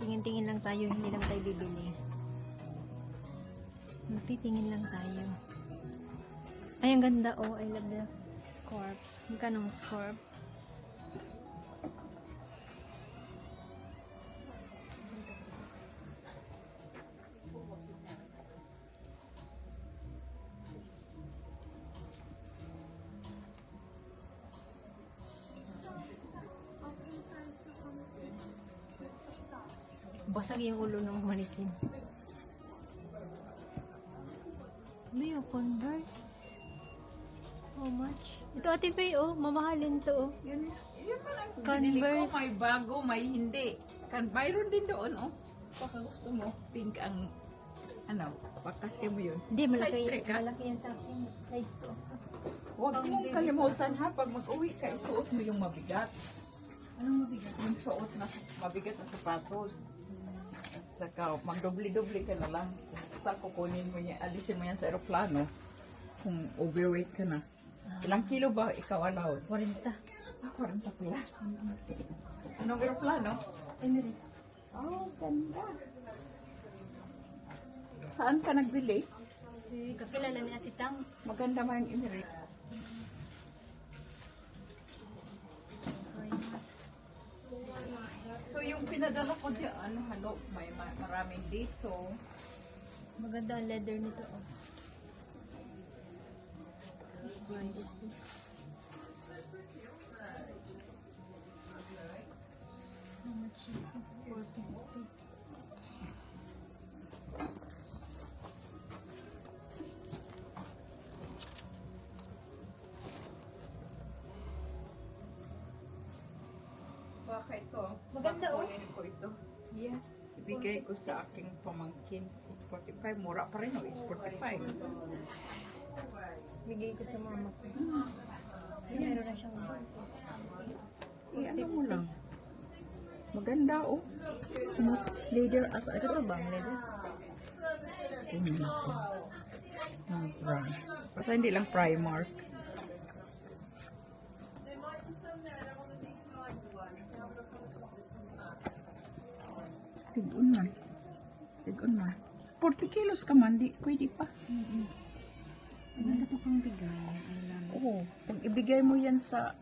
Tingin-tingin lang tayo, hindi lang tayo bibili. Magtitingin lang tayo. Ay, ang ganda. Oh, I love the scarf. Magkano ang scarf? Basag yung ulo ng manikin. May Converse. How much? Ito Ate Faye, oh. Mamahalin to, oh. Yun pa lang. Binili ko, may bago, may hindi. Mayroon din doon, oh. Baka gusto mo, pink ang, pakasya mo yun. Hindi, malaki, Size 3 ka? malaki yan sa akin. Size to. Huwag mong kalimutan ha, pag mag-uwi ka, isuot mo yung mabigat. Anong mabigat? Yung suot na mabigat na sapatos. At saka, magdobli-dobli ka na lang. Basta kukunin mo niya, alisin mo yan sa aeroplano. Kung overweight ka na. Ilang kilo ba ikaw allowed? 40. 40 pala. Anong aeroplano? Emirates. Oh, ganda. Saan ka nagbili? Si kakilala ni Ate Tang. Maganda man yung Emirates. So yung pinadala ko diyan, may maraming dito. Maganda ang leather nito, oh. Brand is this? How much is this? 450. Baka ito. Maganda, oh. Kukunin ko ito. Yeah. Ibigay ko sa aking pamangkin. 45. Mura pa rin, oh. 45. Bigay ko sa mama ko. Meron na siyang Ano mo lang. Maganda, oh. Leader at ito to ba ang leather? Basta hindi lang Primark. Tigun man. Tigun man. 40 kilos ka man, di pwede pa. Maganda to kang bigay. Oo. Kung ibigay mo yan sa,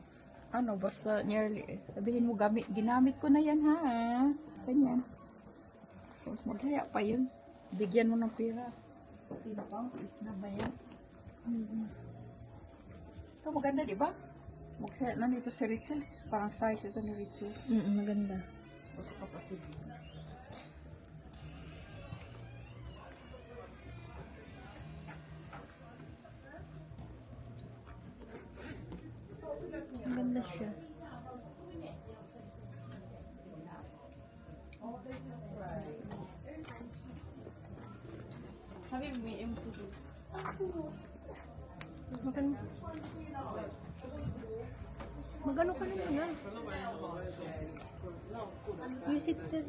basta nearly, sabihin mo, ginamit ko na yan, ha? Ganyan. Tapos maghaya pa yun. Bigyan mo ng pera. Sino pa? Is na ba yan? Ito maganda, di ba? Magsaya na nito si Richel. Parang size ito ni Richel. Maganda. Tapos kapatid. Maganda siya. Maganda. Magano ka naman na? Use it there.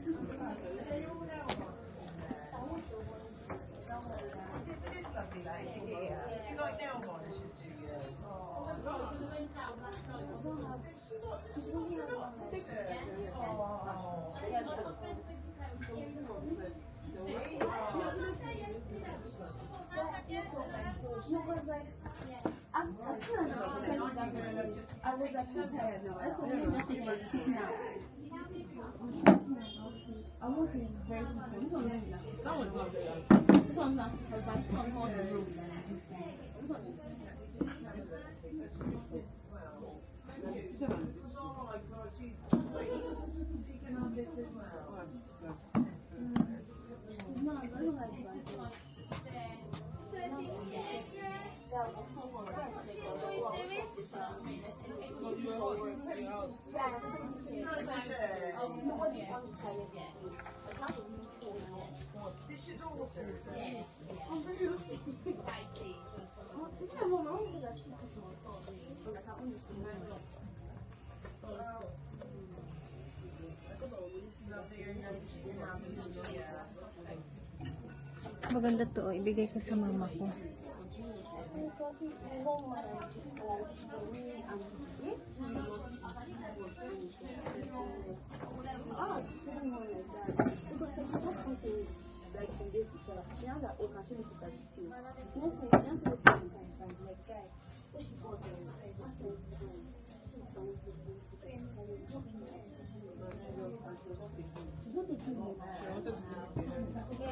Maganda to, oh. Ibigay ko sa mama ko.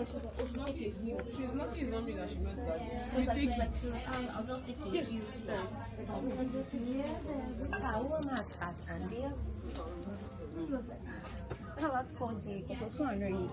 She's lucky it's not me that she went that. You take it. I'll just take a few. Sorry. Woman at Andia. No, that's called G. Because it's not really.